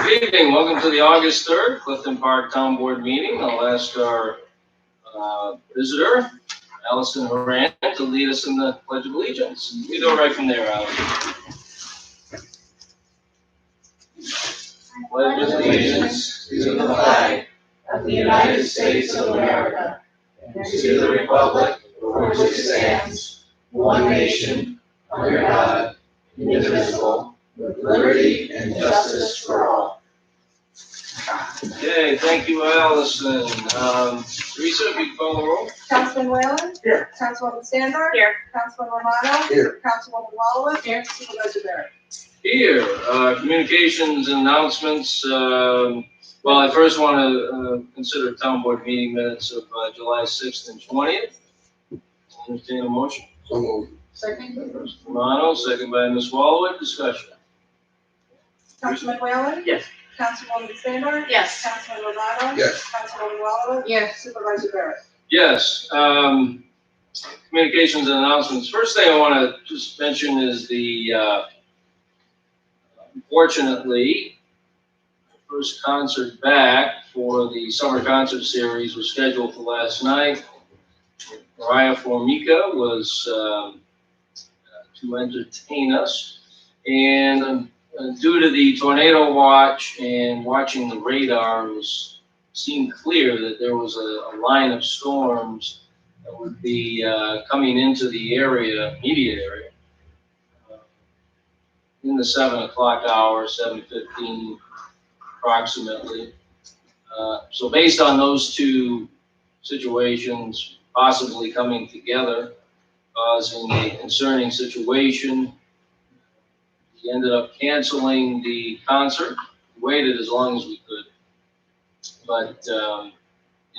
Good evening. Welcome to the August 3rd Clifton Park Town Board meeting. I'll ask our visitor, Allison Horan, to lead us in the Pledge of Allegiance. We go right from there, Allison. Pledge allegiance to the flag of the United States of America and to the republic for which it stands, one nation, under God, indivisible, with liberty and justice for all. Okay, thank you, Allison. Teresa, if you call the roll. Councilman Whalen? Here. Councilwoman Standard? Here. Councilman Romano? Here. Councilwoman Wallowitz? Here. Supervisor Barrett? Here, communications and announcements. Well, I first want to consider town board meeting minutes of July 6th and 20th. Entertain a motion. So moved. Second. Mr. Romano, second by Ms. Wallowitz. Discussion. Councilman Whalen? Yes. Councilwoman Standard? Yes. Councilman Romano? Yes. Councilwoman Wallowitz? Yes. Supervisor Barrett? Yes, communications and announcements. First thing I want to just mention is unfortunately, the first concert back for the summer concert series was scheduled for last night. Mariah Formica was to entertain us, and due to the tornado watch and watching the radar, it seemed clear that there was a line of storms that would be coming into the immediate area, in the 7 o'clock hour, 7:15 approximately. So based on those two situations possibly coming together, causing a concerning situation, we ended up canceling the concert. We waited as long as we could. But,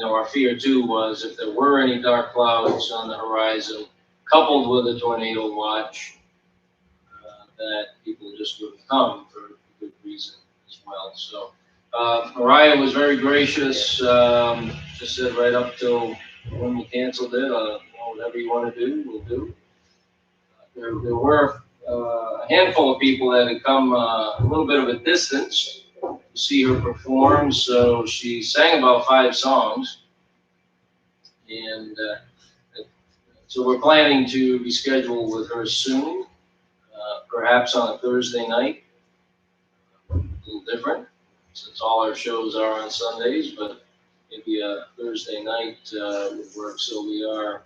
our fear too was if there were any dark clouds on the horizon, coupled with a tornado watch, that people just wouldn't come for good reason as well. So Mariah was very gracious, just said right up till when we canceled it, whatever you want to do, we'll do. There were a handful of people that had come a little bit of a distance to see her perform, so she sang about 5 songs. And so we're planning to reschedule with her soon. Perhaps on a Thursday night, a little different, since all our shows are on Sundays, but maybe a Thursday night would work, so we are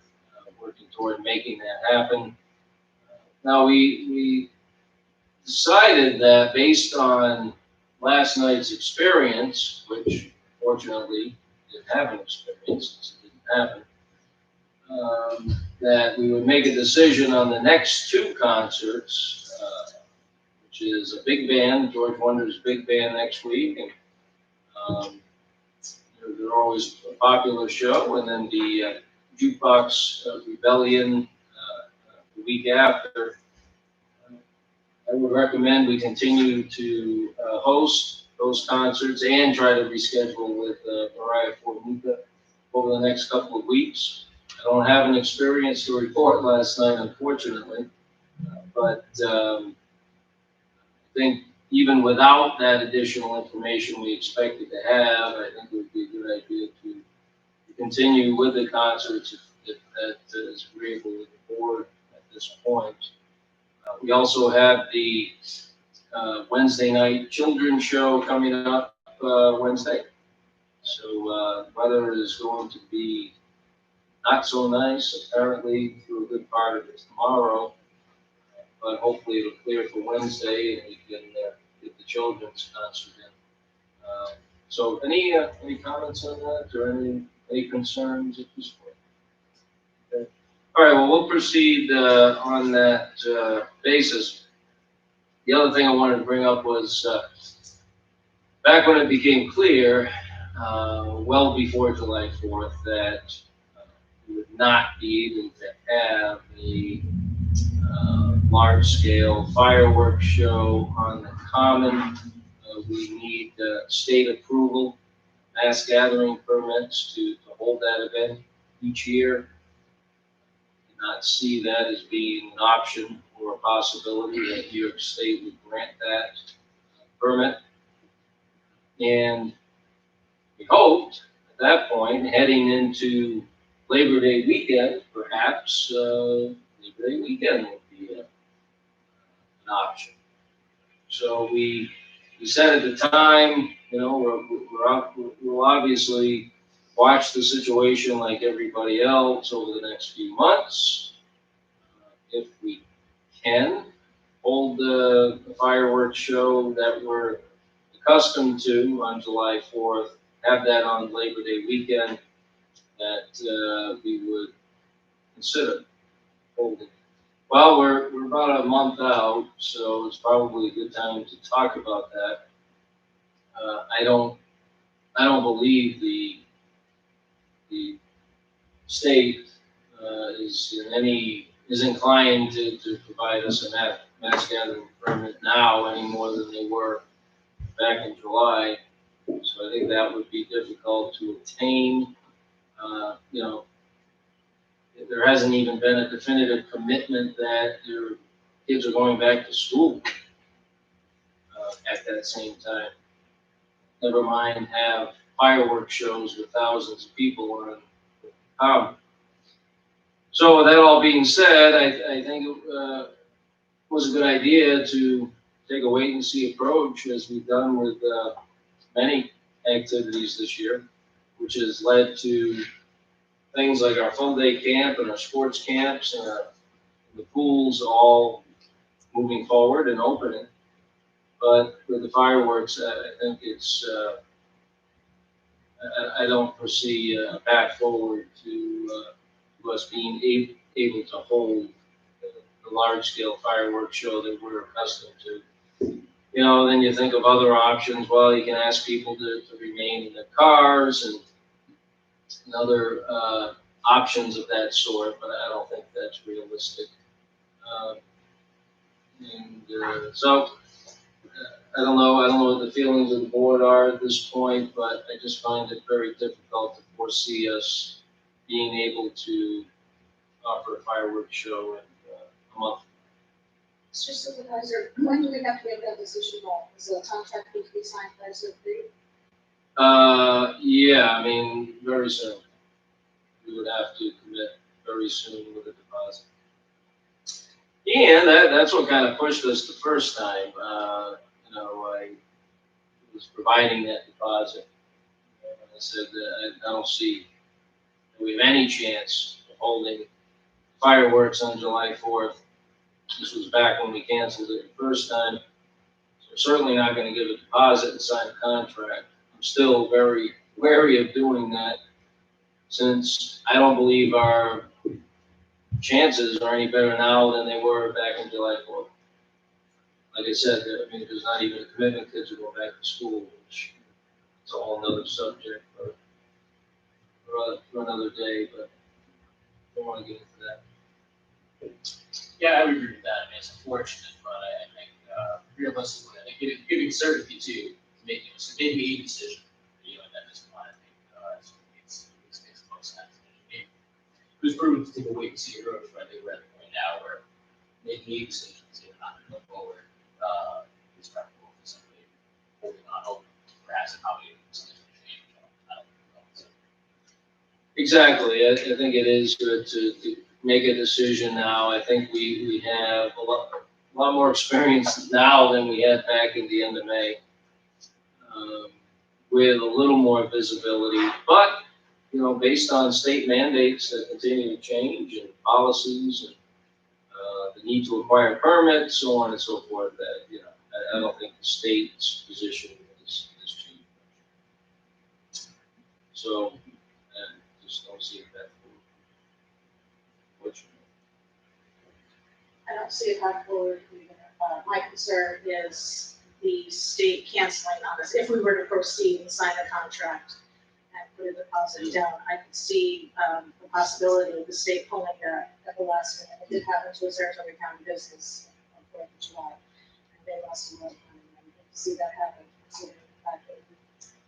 working toward making that happen. Now, we decided that based on last night's experience, which fortunately didn't have an experience, since it didn't happen, that we would make a decision on the next 2 concerts, which is a big band, George Wonder's big band next week, and they're always a popular show, and then the Jukebox Rebellion the week after. I would recommend we continue to host those concerts and try to reschedule with Mariah Formica over the next couple of weeks. I don't have an experience to report last night, unfortunately, but I think even without that additional information we expected to have, I think it would be a good idea to continue with the concerts if that is agreeable with the board at this point. We also have the Wednesday night children's show coming up Wednesday. So weather is going to be not so nice, apparently, through a good part of it tomorrow. But hopefully it'll clear for Wednesday and we can get the children's concert in. So any comments on that or any concerns at this point? Okay. All right, well, we'll proceed on that basis. The other thing I wanted to bring up was back when it became clear, well before July 4th, that we would not be able to have a large-scale fireworks show on the Common. We need state approval, mass gathering permits to hold that event each year. Not see that as being an option or a possibility that New York State would grant that permit. And we hoped at that point, heading into Labor Day weekend, perhaps Labor Day weekend would be an option. So we said at the time, we'll obviously watch the situation like everybody else over the next few months. If we can hold the fireworks show that we're accustomed to on July 4th, have that on Labor Day weekend, that we would consider holding. Well, we're about a month out, so it's probably a good time to talk about that. I don't believe the state is inclined to provide us a mass gathering permit now any more than they were back in July. So I think that would be difficult to obtain. There hasn't even been a definitive commitment that your kids are going back to school at that same time. Never mind have fireworks shows with thousands of people on. So with that all being said, I think it was a good idea to take a wait and see approach, as we've done with many activities this year, which has led to things like our full day camp and our sports camps and the pools all moving forward and opening. But with the fireworks, I think it's, I don't foresee a path forward to us being able to hold the large scale fireworks show that we're accustomed to. Then you think of other options. Well, you can ask people to remain in their cars and other options of that sort, but I don't think that's realistic. So I don't know what the feelings of the board are at this point, but I just find it very difficult to foresee us being able to offer a fireworks show in a month. Mr. Supervisor, when do we have to make that decision by? Is the contract need to be signed by Zoe? Yeah, very soon. We would have to commit very soon with a deposit. And that's what kind of pushed us the first time. I was providing that deposit. I said that I don't see that we have any chance of holding fireworks on July 4th. This was back when we canceled it the first time. So we're certainly not going to give a deposit and sign a contract. I'm still very wary of doing that, since I don't believe our chances are any better now than they were back in July 4th. Like I said, there's not even a commitment kids are going back to school, which is a whole nother subject for another day, but I don't want to get into that. Yeah, I would agree with that. It's unfortunate, but I think realistically, I think giving certainty to making a decision, at this point, I think it's makes the most sense. It was proven to take a wait and see approach, but I think we're at the point now where making a decision is not going to go forward. It's practical for somebody holding on, hoping perhaps how many decisions change. I don't know. So. Exactly. I think it is good to make a decision now. I think we have a lot more experience now than we had back in the end of May, with a little more visibility. But, based on state mandates that continue to change and policies and the need to acquire permits, so on and so forth, that, I don't think the state's position is changed. So, I just don't see that. I don't see a path forward either. My concern is the state canceling on us. If we were to proceed and sign the contract and put a deposit down, I could see the possibility of the state pulling that at the last minute. It did happen to a Saratoga County business on 4th of July, and they lost a lot of money. And to see that happen, considering the fact that we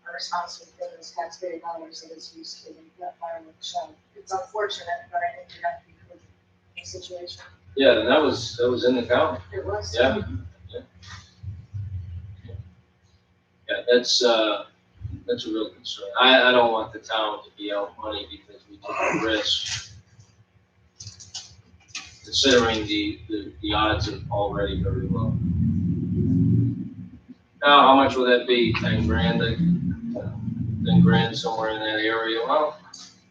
are responsible for those taxpayer dollars that is used to that fireworks show. It's unfortunate, but I think we have to be prudent in the situation. Yeah, and that was in the county. It was. Yeah. Yeah, that's a real concern. I don't want the town to be out money because we took a risk, considering the odds are already very low. Now, how much will that be? 10 grand? 10 grand somewhere in that area? Well,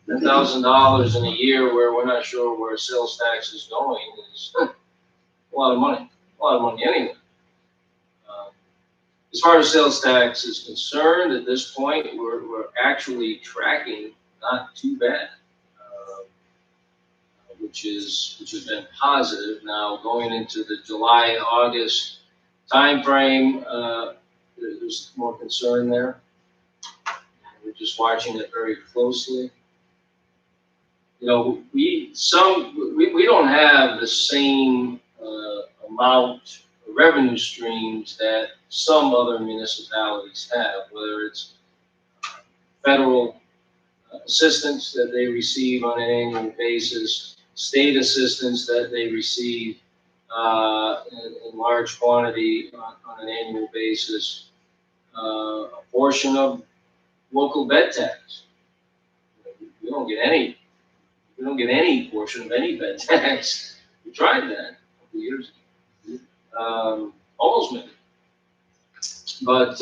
$10,000 in a year where we're not sure where sales tax is going is a lot of money. A lot of money anyway. As far as sales tax is concerned, at this point, we're actually tracking not too bad, which has been positive. Now, going into the July, August timeframe, there's more concern there. We're just watching it very closely. You know, we don't have the same amount of revenue streams that some other municipalities have, whether it's federal assistance that they receive on an annual basis, state assistance that they receive in large quantity on an annual basis, a portion of local bed tax. We don't get any portion of any bed tax. We tried that a couple years ago. Almost made it. But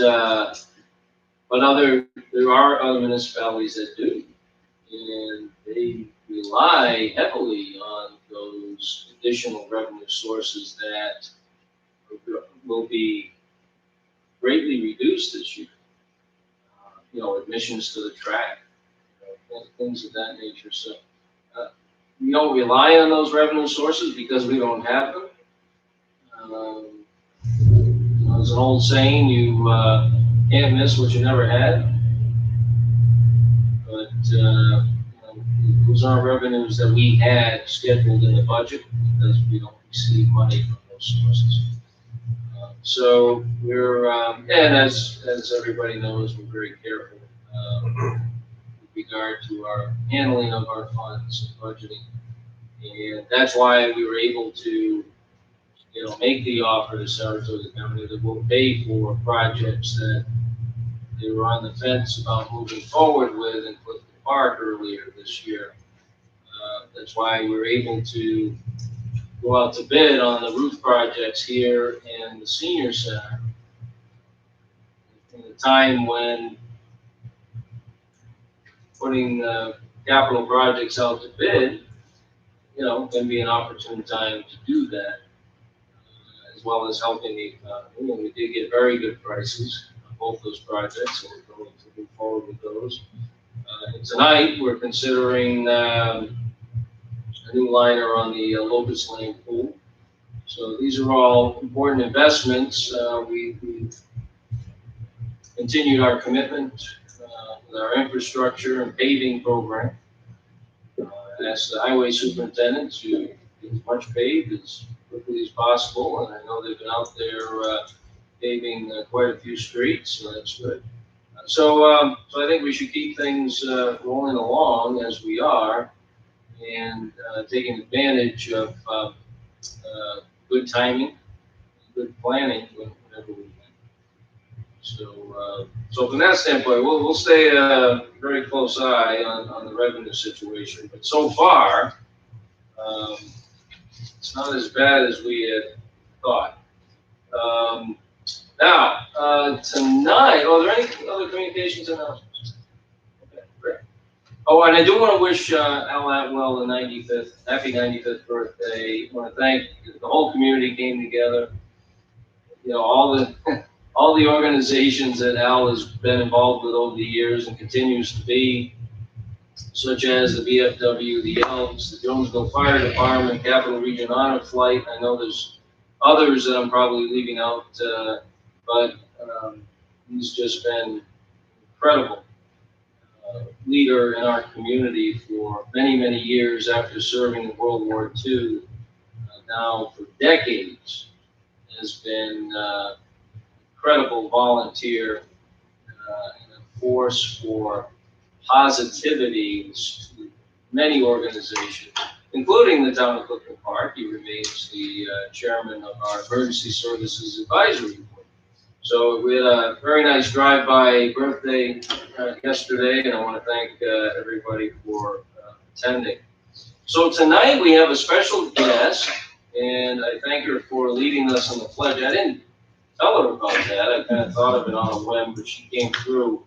there are other municipalities that do, and they rely heavily on those additional revenue sources that will be greatly reduced this year. You know, admissions to the track, things of that nature. So we don't rely on those revenue sources because we don't have them. There's an old saying, you can't miss what you never had. But those aren't revenues that we had scheduled in the budget because we don't receive money from those sources. So we're, and as everybody knows, we're very careful with regard to our handling of our funds and budgeting. And that's why we were able to, make the offer to Saratoga County that we'll pay for projects that they were on the fence about moving forward with in Clifton Park earlier this year. That's why we were able to go out to bid on the roof projects here and the senior center in a time when putting capital projects out to bid, can be an opportune time to do that, as well as helping the economy. And we did get very good prices on both those projects, and we're going to move forward with those. And tonight, we're considering a new liner on the Locust Lane pool. So these are all important investments. We've continued our commitment with our infrastructure and paving program. Asked the highway superintendent to get as much paved as quickly as possible, and I know they've been out there paving quite a few streets, so that's good. So I think we should keep things rolling along as we are, and taking advantage of good timing, good planning whenever we can. So from that standpoint, we'll stay a very close eye on the revenue situation. But so far, it's not as bad as we had thought. Now, tonight, are there any other communications announcements? Okay, great. Oh, and I do want to wish Al Atwell the 95th, happy 95th birthday. I want to thank the whole community came together. All the organizations that Al has been involved with over the years and continues to be, such as the VFW, the Elks, the Jonesville Fire Department, Capital Region Honor Flight. I know there's others that I'm probably leaving out, but he's just been incredible leader in our community for many, many years after serving in World War II. Now for decades has been incredible volunteer and a force for positivity to many organizations, including the town of Clifton Park. He remains the chairman of our Emergency Services Advisory Board. So we had a very nice drive-by birthday yesterday, and I want to thank everybody for attending. So tonight we have a special guest, and I thank her for leading us in the pledge. I didn't tell her about that. I kind of thought of it on a whim, but she came through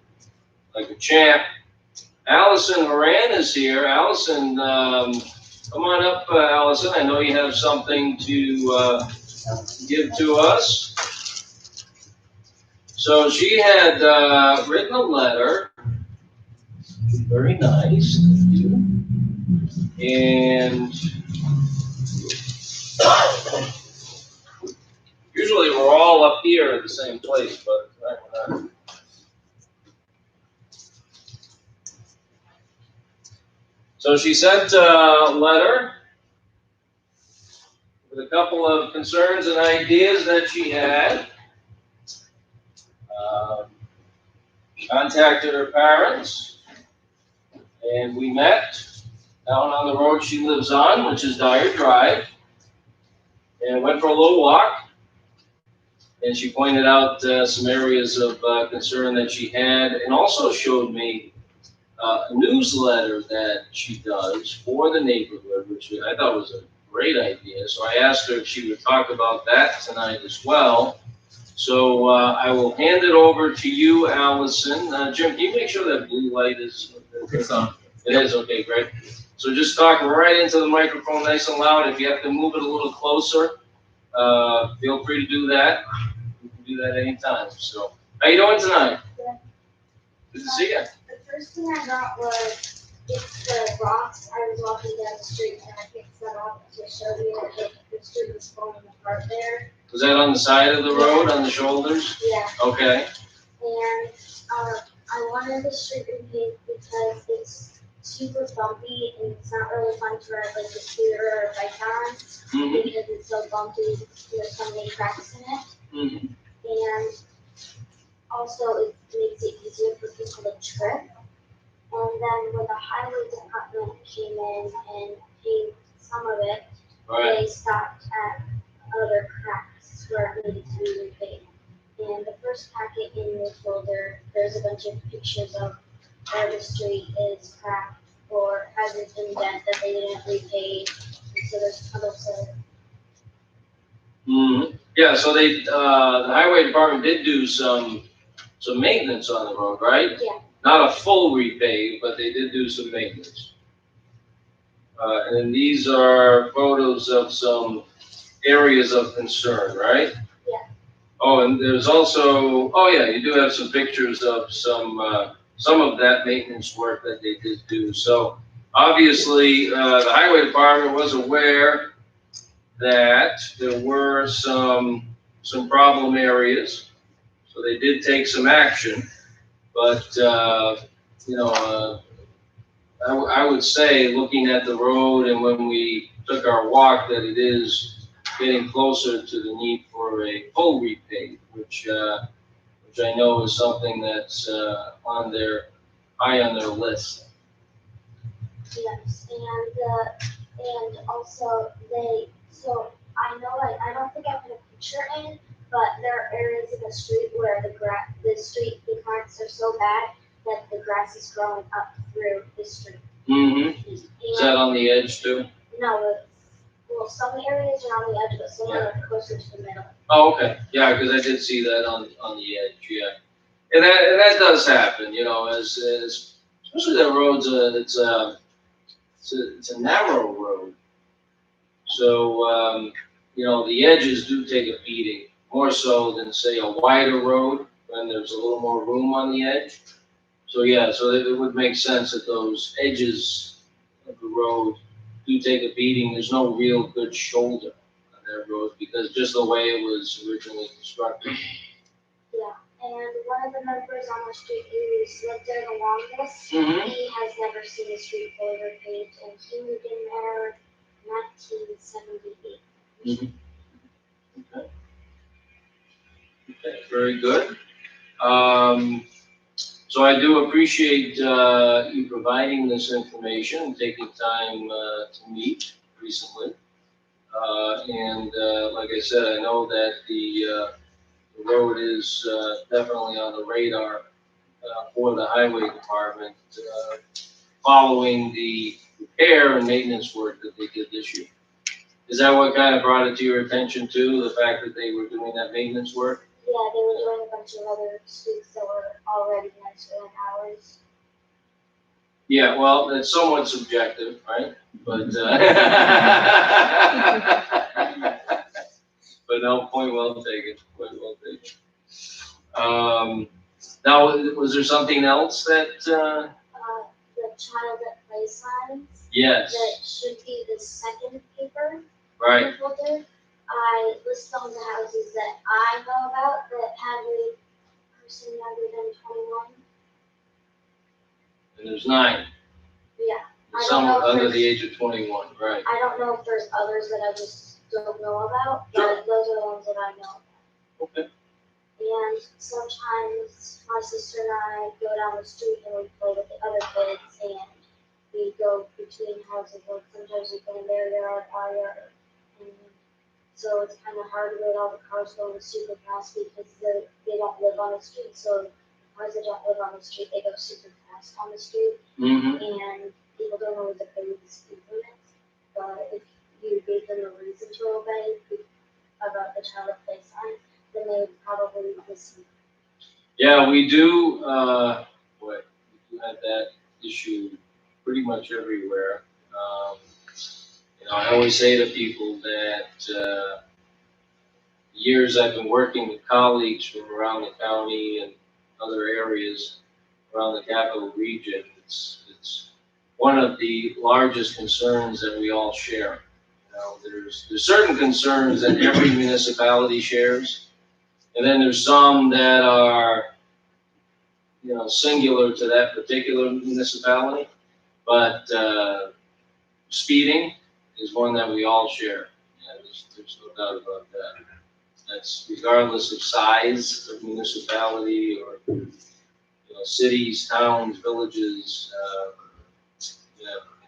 like a champ. Allison Horan is here. Allison, come on up, Allison. I know you have something to give to us. So she had written a letter. Very nice. Thank you. And usually we're all up here at the same place, but we're not. So she sent a letter with a couple of concerns and ideas that she had. Contacted her parents, and we met down on the road she lives on, which is Dyer Drive, and went for a little walk. And she pointed out some areas of concern that she had, and also showed me a newsletter that she does for the neighborhood, which I thought was a great idea. So I asked her if she would talk about that tonight as well. So I will hand it over to you, Allison. Jim, can you make sure that blue light is? It's on. It is, okay, great. So just talk right into the microphone nice and loud. If you have to move it a little closer, feel free to do that. You can do that anytime. So how you doing tonight? Good. Good to see you. The first thing I got was, it's the rocks. I was walking down the street and I picked that up to show you that the street was falling apart there. Was that on the side of the road, on the shoulders? Yeah, Okay. and I wanted the street repaved because it's super bumpy and it's not really fun to ride like a scooter or a bike on Mm-hmm. because it's so bumpy. There's so many cracks in it, Mm-hmm. and also it makes it easier for people to trip. And then when the highway department came in and paved some of it, All right. they stopped at other cracks where it needed to be repaved. And the first packet in the folder, there's a bunch of pictures of where the street is cracked or has an indent that they didn't repave. And so there's puddles of it. Mm-hmm. Yeah, so they, the highway department did do some maintenance on the road, right? Yeah. Not a full repave, but they did do some maintenance. And then these are photos of some areas of concern, right? Yeah. Oh, and there's also, oh yeah, you do have some pictures of some of that maintenance work that they did do. So obviously, the highway department was aware that there were some problem areas, so they did take some action. But I would say, looking at the road and when we took our walk, that it is getting closer to the need for a full repave, which I know is something that's high on their list. Yes, and also so I know I don't think I put a picture in, but there are areas in the street where the street currents are so bad that the grass is growing up through the street. Mm-hmm. Is that on the edge too? No, well, some areas are on the edge, but some are closer to the middle. Oh, okay. Yeah, because I did see that on the edge. Yeah, and that does happen. As especially that road's it's a narrow road, so the edges do take a beating more so than say a wider road when there's a little more room on the edge. So yeah, so it would make sense that those edges of the road do take a beating. There's no real good shoulder on that road because just the way it was originally constructed. Yeah, and one of the members on the street who's lived there the longest, Mm-hmm. he has never seen the street fully repaved, and he moved in there 1978. Mm-hmm. Okay, very good. So I do appreciate you providing this information and taking time to meet recently. And like I said, I know that the the road is definitely on the radar for the highway department, following the repair and maintenance work that they did this year. Is that what kind of brought it to your attention too, the fact that they were doing that maintenance work? Yeah, they were doing a bunch of other streets that were already nicer than ours. Yeah, well, that's somewhat subjective, right? But, but no, point well taken, point well taken. Now, was there something else that, The child at play signs, yes, that should be the second paper. right, Folder. I list all the houses that I know about that have a person younger than 21. and there's 9. Yeah, I don't Some know if under there's- the age of 21, right? I don't know if there's others that I just don't know about, Sure. but those are the ones that I know. Okay. And sometimes my sister and I go down the street and we play with the other kids and we go between houses, like sometimes we go in their yard, our yard. And so it's kind of hard with all the cars going super fast because they don't live on the street, so the cars that don't live on the street, they go super fast on the street. Mm-hmm. And people don't always obey the speed limits, but if you gave them a reason to obey about the child at play sign, then they would probably listen. Yeah, we do, we do have that issue pretty much everywhere. I always say to people that, years I've been working with colleagues from around the county and other areas around the capital region, it's one of the largest concerns that we all share. There's certain concerns that every municipality shares, and then there's some that are, singular to that particular municipality. But speeding is one that we all share. Yeah, there's no doubt about that. That's regardless of size of municipality or cities, towns, villages.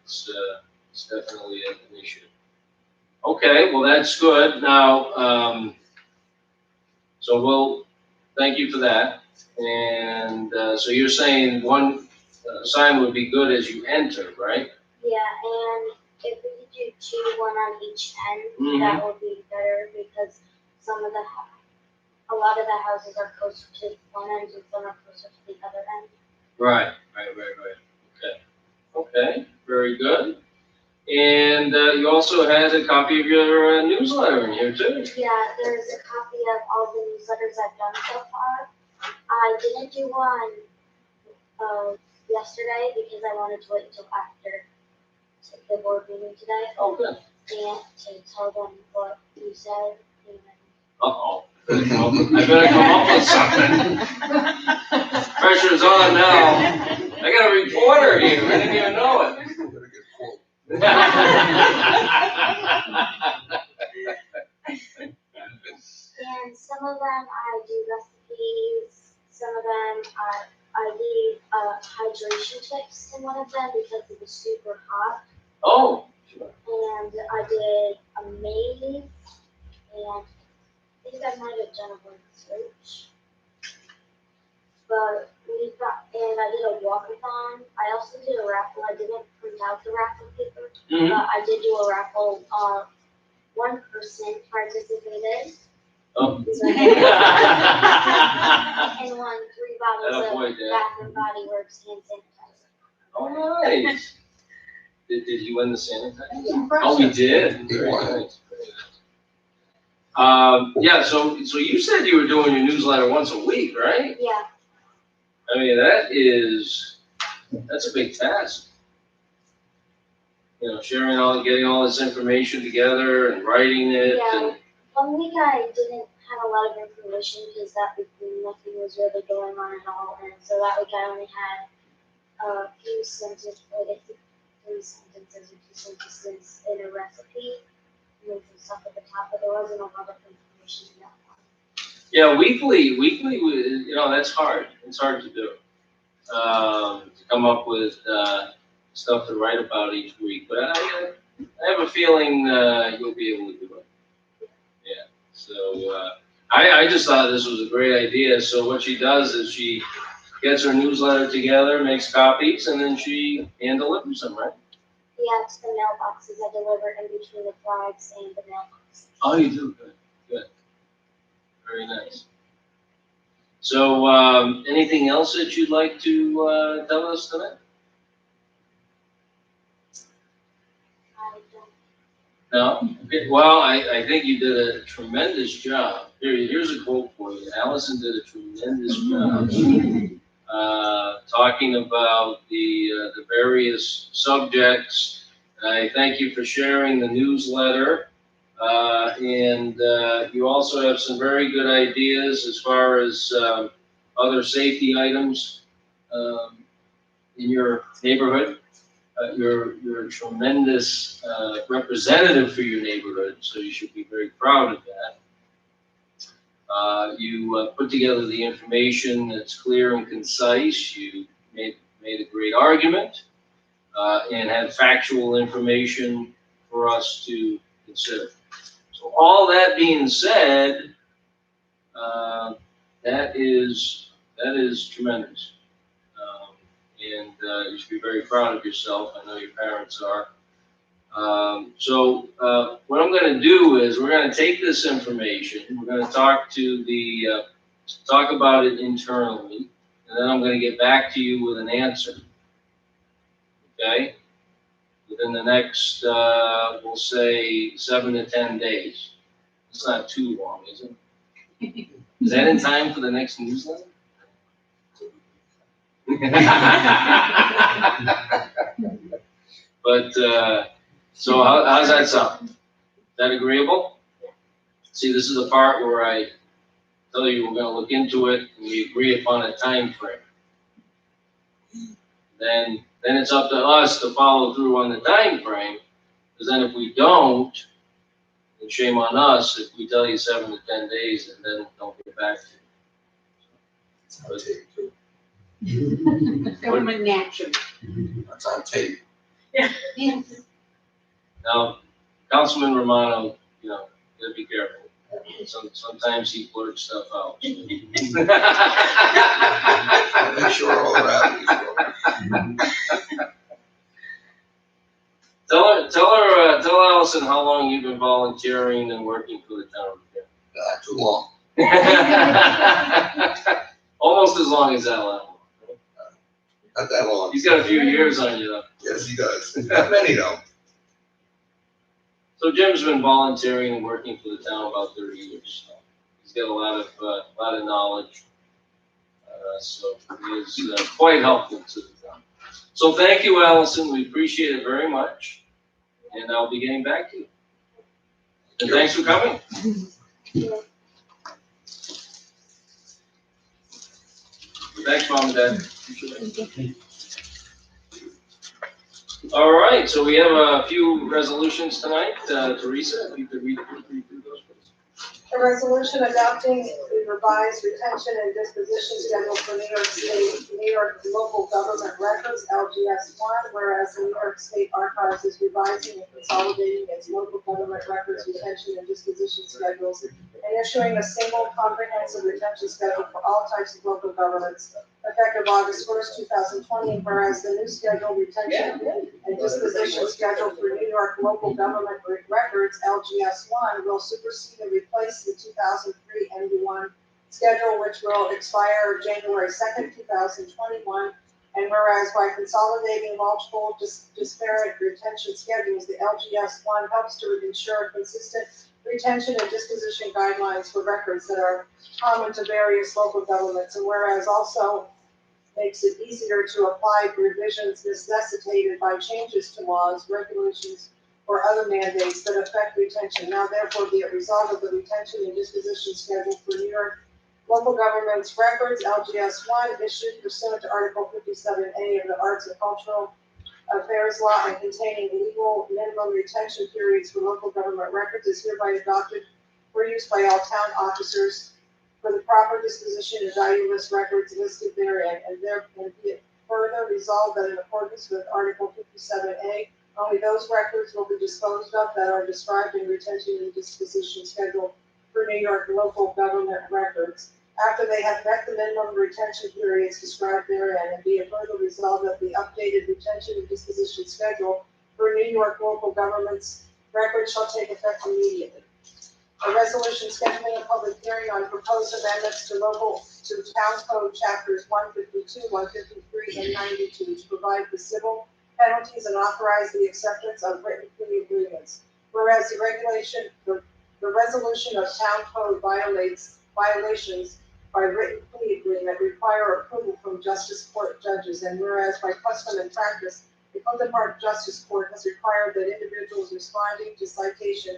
It's definitely an issue. Okay, well, that's good. Now, so thank you for that. And so you're saying one sign would be good as you enter, right? Yeah, and if we could do 2, 1 on each end, Mhm. that would be better because a lot of the houses are closer to one end and some are closer to the other end. Right. Okay, very good. And you also had a copy of your newsletter in here too. Yeah, there's a copy of all the newsletters I've done so far. I didn't do one yesterday because I wanted to wait until after the board meeting today Oh, good. and to tell them what you said. And Uh-oh. I better come up with something. Pressure's on now. I got a reporter here. I didn't even know it. Better get full. And some of them I do recipes, some of them I gave hydration tips in one of them because it was super hot. Oh, And I did a maze, and I think I might have done a word search. But and I did a walkathon. I also did a raffle. I didn't print out the raffle paper, mhm. but I did do a raffle. One person participated Oh. and won 3 bottles Oh, of boy, Dad. Bath and Body Works hand sanitizer. Oh, nice. Did you win the sanitizer? Yeah. Oh, we did? He Very won. nice, very nice. Yeah, so you said you were doing your newsletter once a week, right? Yeah, I mean, that's a big task. Getting all this information together and writing it Yeah. and, 1 week I didn't have a lot of information because that week nothing was really going on at all, and so that week I only had a few sentences, like I think 3 sentences or 2 sentences in a recipe, and then some stuff at the top, but there wasn't a lot of information in that one. yeah, weekly, that's hard. It's hard to do. To come up with, stuff to write about each week, but I have a feeling, you'll be able to do it. Yeah, so, I just thought this was a great idea. So what she does is she gets her newsletter together, makes copies, and then she hand delivers them, right? Yeah, to the mailboxes. I deliver in between the flags and the mailboxes. Oh, you do, good, good. Very nice. So, anything else that you'd like to, tell us tonight? I don't. No? Okay, well, I think you did a tremendous job. Here's a quote for you. Allison did a tremendous job. Talking about the various subjects. I thank you for sharing the newsletter. And you also have some very good ideas as far as other safety items in your neighborhood. You're a tremendous representative for your neighborhood, so you should be very proud of that. You put together the information that's clear and concise. You made a great argument and had factual information for us to consider. So all that being said, that is tremendous. And you should be very proud of yourself. I know your parents are. So what I'm going to do is we're going to take this information. We're going to talk about it internally, and then I'm going to get back to you with an answer. Okay? Within the next, we'll say 7 to 10 days. It's not too long, is it? Is that in time for the next newsletter? But, so how's that sound? Is that agreeable? See, this is the part where I tell you we're gonna look into it and we agree upon a time frame. Then it's up to us to follow through on the time frame, because then if we don't, then shame on us if we tell you 7 to 10 days and then don't get back to you. Government action. That's on tape. Now, Councilman Romano, you know, you gotta be careful. Sometimes he blurts stuff out. I'll make sure all of that is Tell Allison how long you've been volunteering and working for the town of Bear. not too long. Almost as long as Alan. Not that long. He's got a few years on you though. Yes, he does. Not many though. So Jim's been volunteering and working for the town about 30 years. So he's got a lot of knowledge. So he is quite helpful to the town. So thank you, Allison. We appreciate it very much. And I'll be getting back to you. And thanks for coming. Thanks, Mom and Dad. Appreciate it. All right, so we have a few resolutions tonight. Teresa, if you could read through those, please. A resolution adopting the revised retention and disposition schedule for New York State, New York Local Government Records, LGS 1, whereas the New York State Archives is revising and consolidating its local government records retention and disposition schedules and issuing a single comprehensive retention schedule for all types of local governments effective August 1st, 2020, whereas the new schedule retention and disposition schedule for New York Local Government Records, LGS 1, will supersede and replace the 2003 NB1 schedule, which will expire January 2nd, 2021. And whereas by consolidating multiple disparate retention schedules, the LGS 1 helps to ensure consistent retention and disposition guidelines for records that are common to various local governments. And whereas also makes it easier to apply revisions necessitated by changes to laws, regulations, or other mandates that affect retention. Now therefore be it resolved that the retention and disposition schedule for New York Local Governments Records, LGS 1, issued pursuant to Article 57A of the Arts and Cultural Affairs Law and containing legal minimum retention periods for local government records, is hereby adopted for use by all town officers for the proper disposition of valueless records listed therein, and be it further resolved that in accordance with Article 57A, only those records will be disposed of that are described in retention and disposition schedule for New York local government records after they have met the minimum retention periods described therein, and be it further resolved that the updated retention and disposition schedule for New York local government's records shall take effect immediately. A resolution scheduling a public hearing on proposed amendments to town code chapters 152, 153, and 92 to provide for civil penalties and authorize the acceptance of written plea agreements. Whereas the resolution of town code violations by written plea agreement require approval from justice court judges, and whereas by custom and practice, the Clifton Park Justice Court has required that individuals responding to citation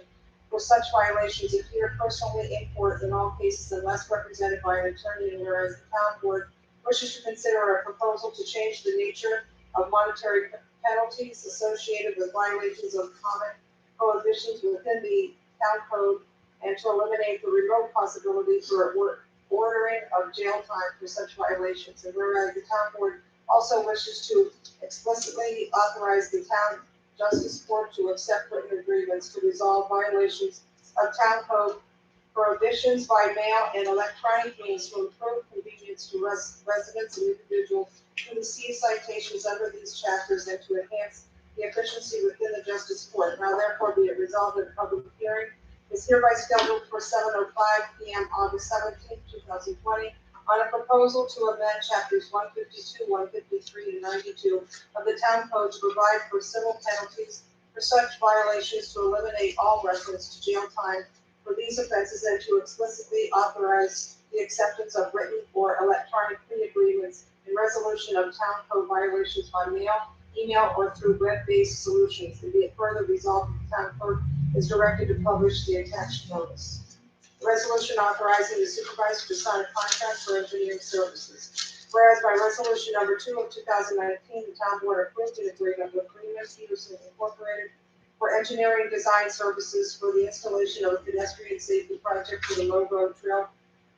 for such violations appear personally in court in all cases unless represented by an attorney, and whereas the town board wishes to consider a proposal to change the nature of monetary penalties associated with violations of common prohibitions within the town code, and to eliminate the remote possibility for ordering of jail time for such violations. And whereas the town board also wishes to explicitly authorize the town justice court to accept written agreements to resolve violations of town code prohibitions by mail and electronic means to improve convenience to residents and individuals who receive citations under these chapters, and to enhance the efficiency within the justice court. Now therefore be it resolved that a public hearing is hereby scheduled for 7:05 p.m. August 17, 2020, on a proposal to amend chapters 152, 153, and 92 of the town code to provide for civil penalties for such violations, to eliminate all reference to jail time for these offenses, and to explicitly authorize the acceptance of written or electronic plea agreements in resolution of town code violations by mail, email, or through web-based solutions. And be it further resolved that the town clerk is directed to publish the attached notice. Resolution authorizing the supervisor to sign a contract for engineering services. Whereas by resolution number 2 of 2019, the town board approved an agreement with Freeman Peterson Incorporated for engineering design services for the installation of a pedestrian safety project for the Low Road Trail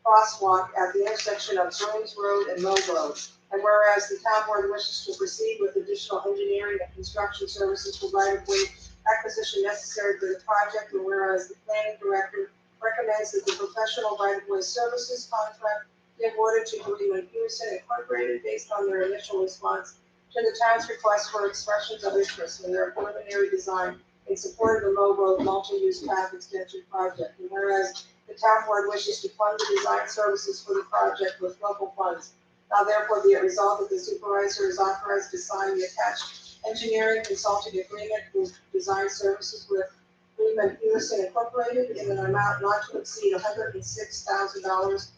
crosswalk at the intersection of Burns Road and Low Road. And whereas the town board wishes to proceed with additional engineering and construction services for right-of-way acquisition necessary for the project, and whereas the planning director recommends that the professional right-of-way services contract be awarded to Freeman Peterson Incorporated based on their initial response to the town's request for expressions of interest in their preliminary design in support of the Low Road multi-use path extension project. And whereas the town board wishes to fund the design services for the project with local funds. Now therefore be it resolved that the supervisor is authorized to sign the attached engineering consulting agreement with design services with Freeman Peterson Incorporated in an amount not to exceed $106,000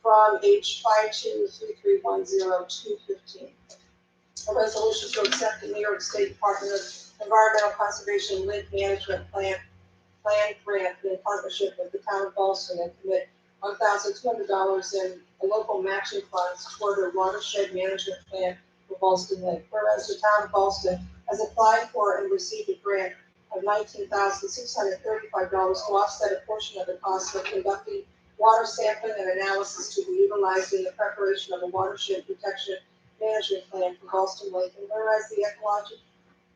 from H523310215. A resolution to accept the New York State Department of Environmental Conservation Lake Management Plan grant in partnership with the town of Boston, and commit $1,200 in local matching funds toward a watershed management plan for Boston Lake. Whereas the town of Boston has applied for and received a grant of $19,635 to offset a portion of the cost of conducting water sampling and analysis to be utilized in the preparation of a watershed protection management plan for Boston Lake. And whereas the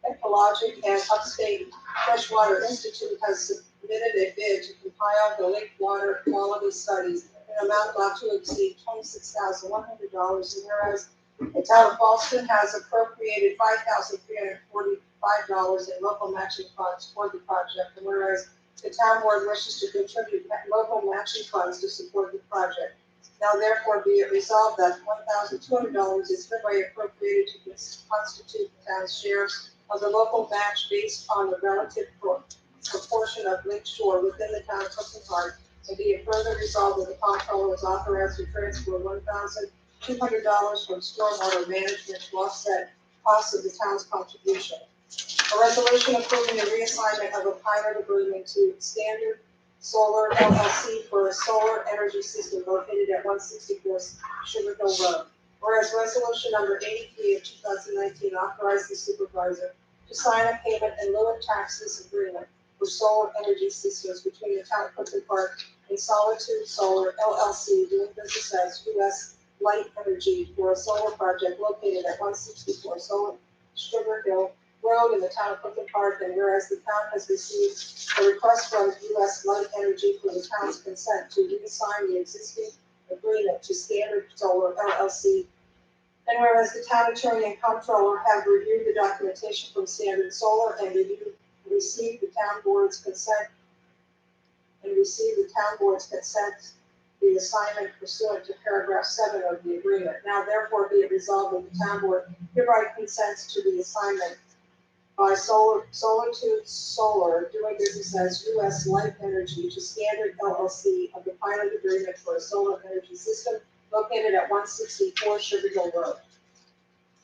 Ecologic and Upstate Freshwater Institute has submitted a bid to compile the lake water quality studies in an amount not to exceed $26,100. And whereas the town of Boston has appropriated $5,345 in local matching funds for the project. And whereas the town board wishes to contribute local matching funds to support the project. Now therefore be it resolved that $1,200 is hereby appropriated to constitute the town's share of the local match based on the relative proportion of lake shore within the town of Clifton Park. And be it further resolved that the comptroller is authorized to transfer $1,200 from stormwater management to offset costs of the town's contribution. A resolution approving the reassignment of a pilot agreement to Standard Solar LLC for a solar energy system located at 164 Sugar Hill Road. Whereas resolution number 83 of 2019 authorized the supervisor to sign a payment in lieu of taxes agreement for solar energy systems between the town of Clifton Park and Solitude Solar LLC doing business as U.S. Light Energy for a solar project located at 164 Sugar Hill Road in the town of Clifton Park, and whereas the town has received a request from US Light Energy for the town's consent to reassign the existing agreement to Standard Solar LLC. And whereas the town attorney and comptroller have reviewed the documentation from Standard Solar and received the town board's consent, the assignment pursuant to paragraph 7 of the agreement. Now therefore be it resolved that the town board hereby consents to the assignment by Solitude Solar, doing business as US Light Energy, to Standard LLC of the pilot agreement for a solar energy system located at 164 Sugar Hill Road.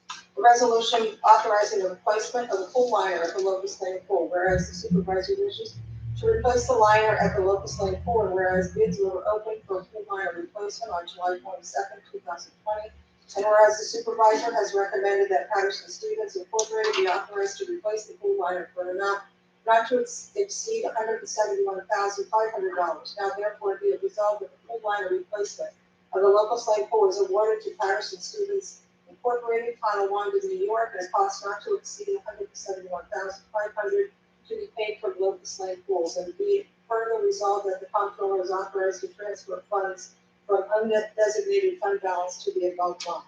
A resolution authorizing the replacement of the pool liner at the Locust Lane Pool, whereas the supervisor wishes to replace the liner at the Locust Lane Pool, and whereas bids were opened for pool liner replacement on July 22nd, 2020, and whereas the supervisor has recommended that Patterson Stevens Incorporated be authorized to replace the pool liner for an amount not to exceed $171,500. Now therefore be it resolved that the pool liner replacement of the Locust Lane Pool is awarded to Patterson Stevens Incorporated, Tonawanda, New York, at a cost not to exceed $171,500 to be paid for Locust Lane Pools, and be it further resolved that the comptroller is authorized to transfer funds from undesignated fund balance to the above line.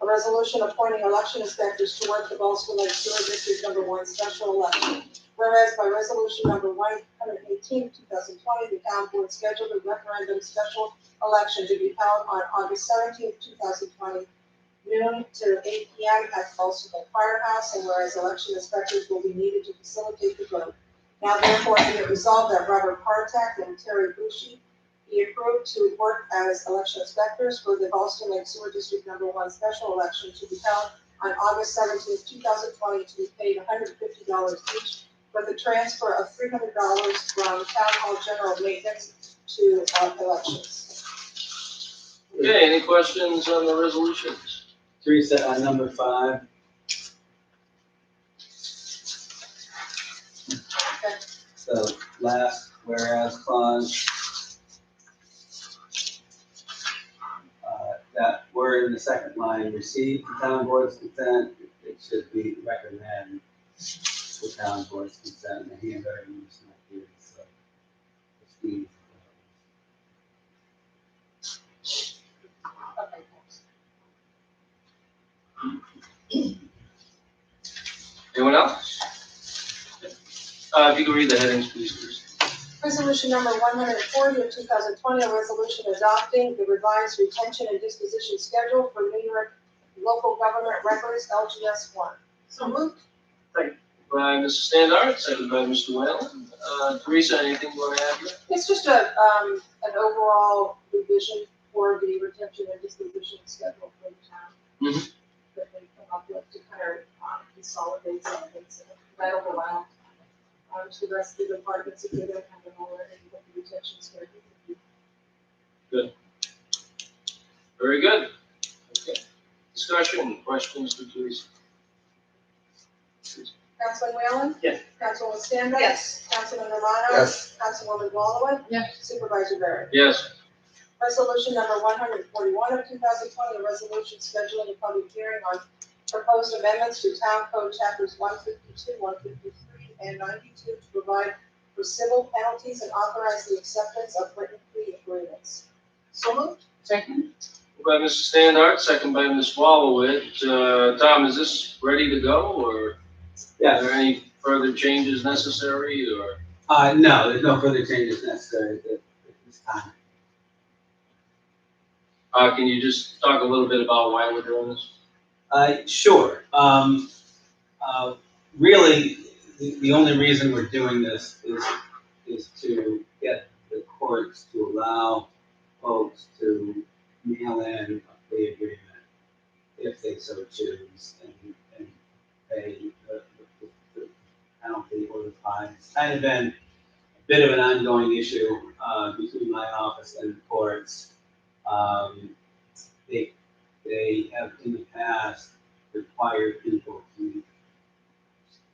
A resolution appointing election inspectors to work the Ballston Lake Sewer District Number 1 special election. Whereas by resolution number 118, 2020, the town board scheduled a referendum special election to be held on August 17, 2020, noon to 8 p.m. at Ballston Lake Firehouse, and whereas election inspectors will be needed to facilitate the vote. Now therefore be it resolved that Robert Partak and Terry Bushi be approved to work as election inspectors for the Ballston Lake Sewer District Number 1 special election to be held on August 17, 2020, to be paid $150 each, with a transfer of $300 from Town Hall General Maintenance to elections. Okay, any questions on the resolutions? Teresa, on number 5. Okay. The last whereas clause. That word in the second line, receive the town board's consent, it should be recommend the town board's consent, and the handwriting is not here, so. It's the, Okay, thanks. Anyone else? If you could read the headings, please, Chris. Resolution number 140 of 2020, a resolution adopting the revised retention and disposition schedule for New York local government records, LGS 1. So moved. By Mrs. Standard, second by Mr. Whalen. Teresa, anything you want to add here? It's just an overall revision for the retention and disposition schedule for the town. Mhm. That they come up with to kind of consolidate some things and that'll go out to the rest of the departments if they don't have it already, with the retention schedule. Very good. Okay. Discussion, questions for Teresa? Councilman Whalen? Yes. Councilwoman Stanback? Yes. Councilman Romano? Yes. Councilwoman Walloway? Yes. Supervisor Barrett? Yes. Resolution number 141 of 2020, a resolution scheduling a public hearing on proposed amendments to Town Code Chapters 152, 153, and 92 to provide for civil penalties and authorize the acceptance of written plea agreements. So moved. Second. By Mrs. Standard, second by Ms. Wallowit. Tom, is this ready to go, or are yeah, there any further changes necessary, or? no, there's no further changes necessary at this time. Can you just talk a little bit about why we're doing this? Sure. Really, the only reason we're doing this is to get the courts to allow folks to mail in a plea agreement if they so choose and pay the penalty or the fine. It's kind of been a bit of an ongoing issue between my office and the courts. They have in the past required people to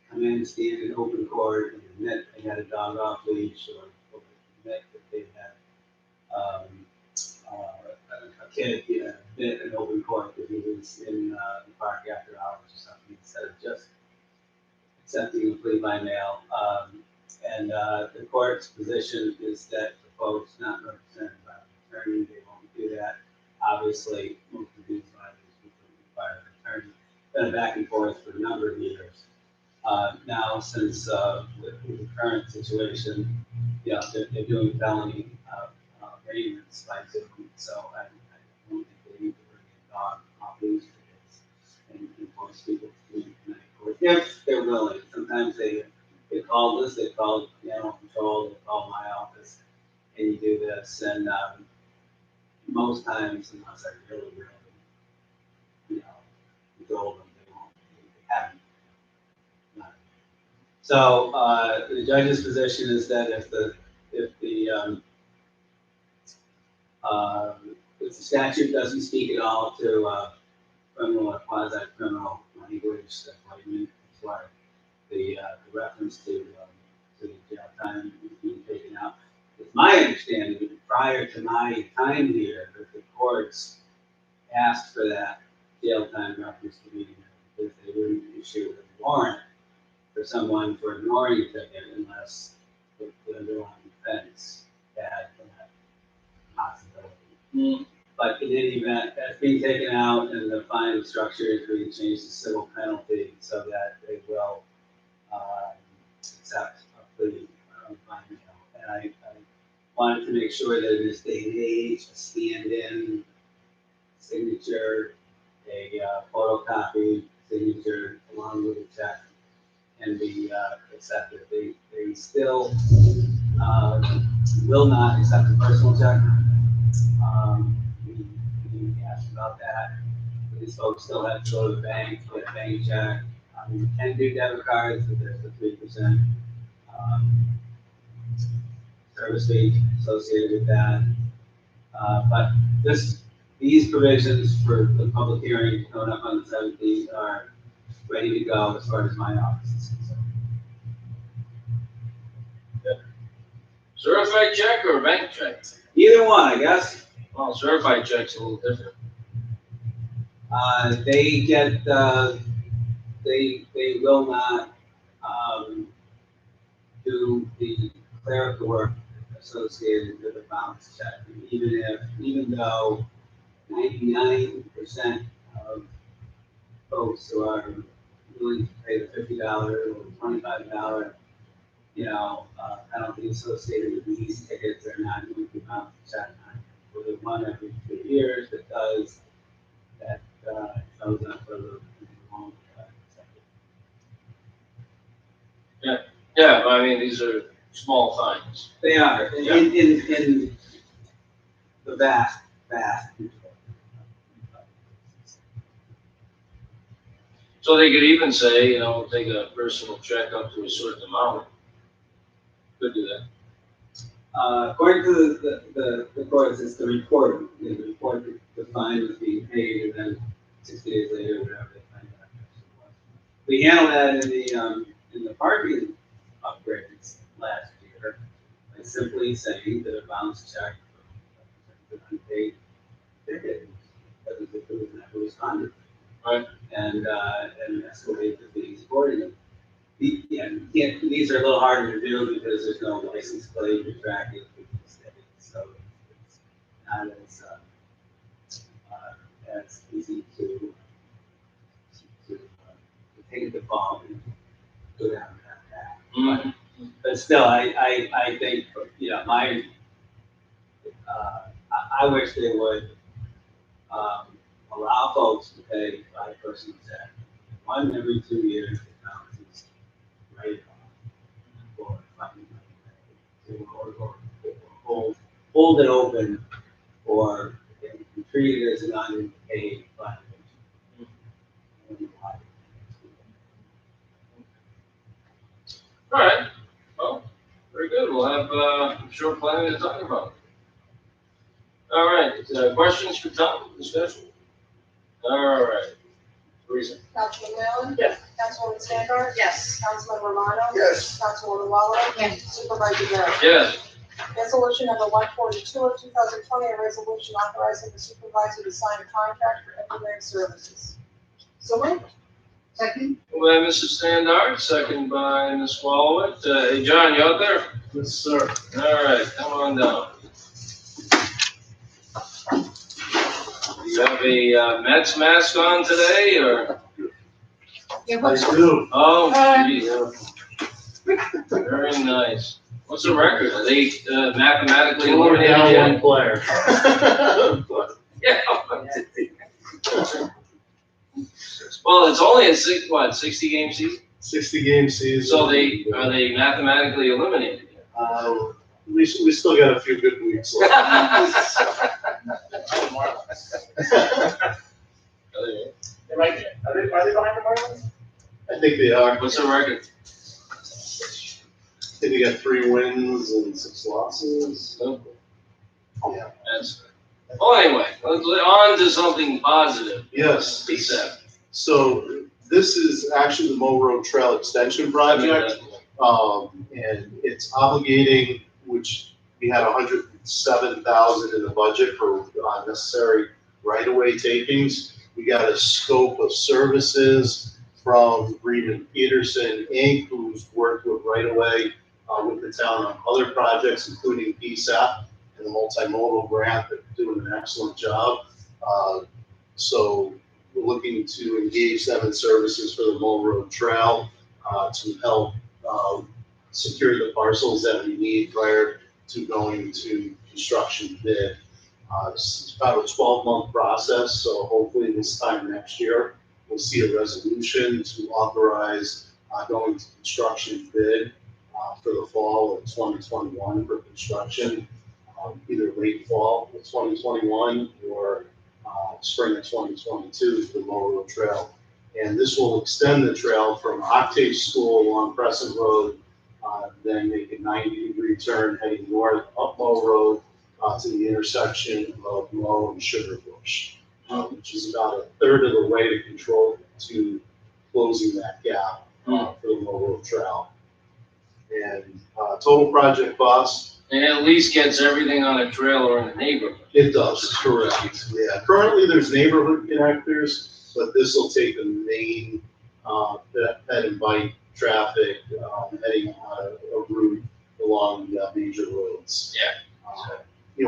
come in, stand in open court, and admit they had a dog off leash, or admit that they had a kid admit in open court that he was in the park after hours or something, instead of just accepting a plea by mail. And the court's position is that the folks not represented by an attorney, they won't do that. Obviously, most of these matters would require an attorney. Been back and forth for a number of years. Now, since with the current situation, you know, they're doing felony arraignments by Zoom, so I don't think they need to bring in dog police and force people to connect court if they're willing. Sometimes they call us, they call animal control, they call my office, and you do this, and most times, unless I really, you know, control them, they won't, they haven't. So, the judge's position is that if the statute doesn't speak at all to, criminal or quasi-criminal language, that's why the reference to the jail time is being taken out. It's my understanding that prior to my time here, that the courts asked for that jail time reference to be, because they wouldn't issue a warrant for someone for ignoring a ticket unless the underlying offense had that possibility. But in any event, that's being taken out, and the fine structure is being changed to civil penalty so that they will accept a plea by mail. And I wanted to make sure that in this day and age, a stand-in signature, a photocopy signature along with a check can be accepted. They still will not accept a personal check. We asked about that. These folks still have to go to the bank, get a bank check. You can do debit cards, but there's a 3% service fee associated with that. But these provisions for the public hearing coming up on the 17th are ready to go as far as my office is concerned. Certified check or a bank check? Either one, I guess. Well, certified check's a little different. They get, they will not, do the clerical work associated with a bounce check. Even though 99% of folks who are willing to pay the $50 or $25, you know, penalty associated with these tickets are not going to bounce check. For the one every 2 years that does, that shows up for the long. Yeah, I mean, these are small fines. They are, in the vast. So they could even say, you know, take a personal check up to a certain amount. Could do that. According to the courts, it's the report. The report that the fine was being paid, and then 60 days later, whatever they find out. We handled that in the parking upgrades last year by simply saying that a bounce check for the unpaid ticket because it was never responded. Right. And escalate the fees accordingly. These are a little harder to do because there's no license plate to track it, so it's not as easy to take the ball and go down that path. But still, I think, you know, I wish they would allow folks to pay by personal check. One every 2 years, the penalties right for or hold it open or treat it as an unpaid violation. All right. Well, very good. We'll have, I'm sure, plenty to talk about. All right. Questions for Tom? Discussion? All right. Teresa? Councilman Whalen? Yes. Councilwoman Standard? Yes. Councilman Romano? Yes. Councilwoman Waller? Yes. Supervisor Garrett? Yes. Resolution number 142 of 2020, a resolution authorizing the supervisor to sign a contract for engineering services. So moved. Second? Moved by Mrs. Standard, second by Ms. Wallowit. Hey, John, you out there? Yes, sir. All right, come on down. Do you have a Mets mask on today, or? Yeah, I do. Oh, geez. Very nice. What's the record? Are they mathematically We're eliminated down yet? one player. Yeah. Well, it's only a 60 game season? 60-game season. So are they mathematically eliminated? We still got a few good weeks left. They're right there. Are they behind the Marlins? I think they are. What's the record? I think they got 3 wins and 6 losses. Yeah. That's, well, anyway, on to something positive. Yes. He said. So this is actually the Mo Road Trail Extension Project. And it's obligating, which we had 107,000 in the budget for necessary right-of-way takings. We got a scope of services from Breeden Peterson Inc., who's worked with right-of-way with the town on other projects, including PSAP and the multimodal grant. They're doing an excellent job. So we're looking to engage them in services for the Mo Road Trail to help secure the parcels that we need prior to going to construction bid. It's about a 12-month process, so hopefully this time next year, we'll see a resolution to authorize going to construction bid for the fall of 2021 for construction, either late fall of 2021 or spring of 2022 for the Mo Road Trail. And this will extend the trail from Octave School along Crescent Road, then make a 90-degree turn heading north up Mo Road to the intersection of Mo and Sugar Bush, which is about a third of the way to closing that gap for the Mo Road Trail. And total project cost. And it at least gets everything on a trailer in the neighborhood. It does, correct. Yeah, currently there's neighborhood connectors, but this will take the main that invite traffic heading on a route along the major roads. Yeah.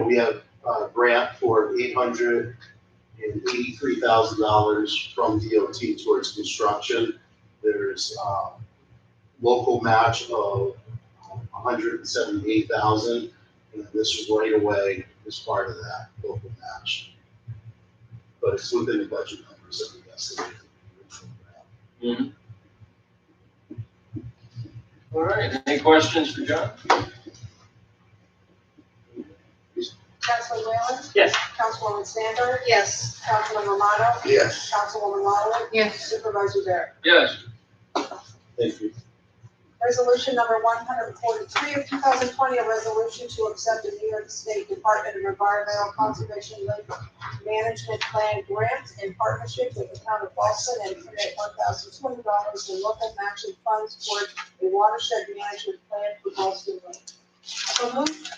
We have a grant for $883,000 from DOT towards construction. There's local match of $178,000, and this is right away as part of that local match. But it's within the budget numbers that we estimated. Mm-hmm. All right, any questions for John? Councilman Whalen? Yes. Councilwoman Standard? Yes. Councilman Romano? Yes. Councilwoman Wallowit? Yes. Supervisor Dare? Yes. Thank you. Resolution number 143 of 2020, a resolution to accept a New York State Department of Environmental Conservation Lake Management Plan grant in partnership with the town of Boston and commit $1,020 in local matching funds toward a watershed management plan for Boston Lake. So moved.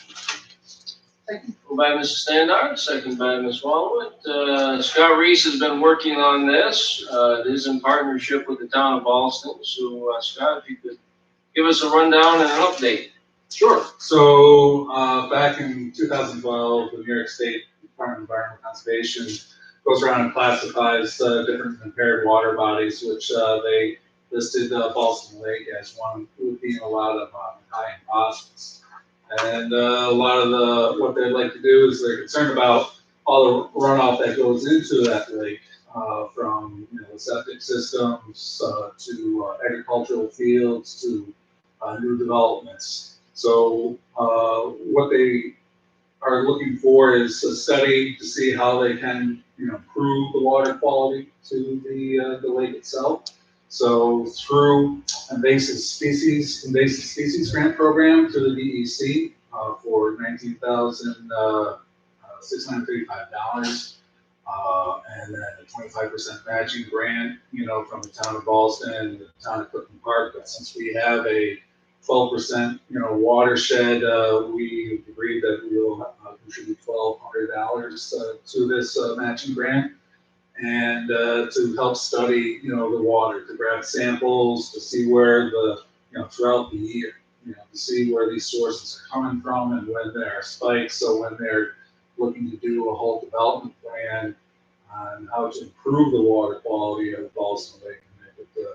Moved by Mrs. Standard, second by Ms. Wallowit. Scott Reese has been working on this. It is in partnership with the town of Boston. So, Scott, if you could give us a rundown and an update. Sure. So back in 2012, the New York State Department of Environmental Conservation goes around and classifies different impaired water bodies, which they listed Boston Lake as one with being a lot of high phosphorus. And a lot of what they'd like to do is they're concerned about all the runoff that goes into that lake from the septic systems to agricultural fields to new developments. So what they are looking for is a study to see how they can improve the water quality to the lake itself. So through invasive species grant program to the DEC for $19,635, and then a 25% matching grant, from the town of Boston and the town of Clifton Park. But since we have a 12%, watershed, we agreed that we will contribute $1,200 to this matching grant. and to help study, the water, to grab samples, to see where throughout the year, to see where these sources are coming from and when there are spikes. So when they're looking to do a whole development plan on how to improve the water quality of Ballston Lake, and make it,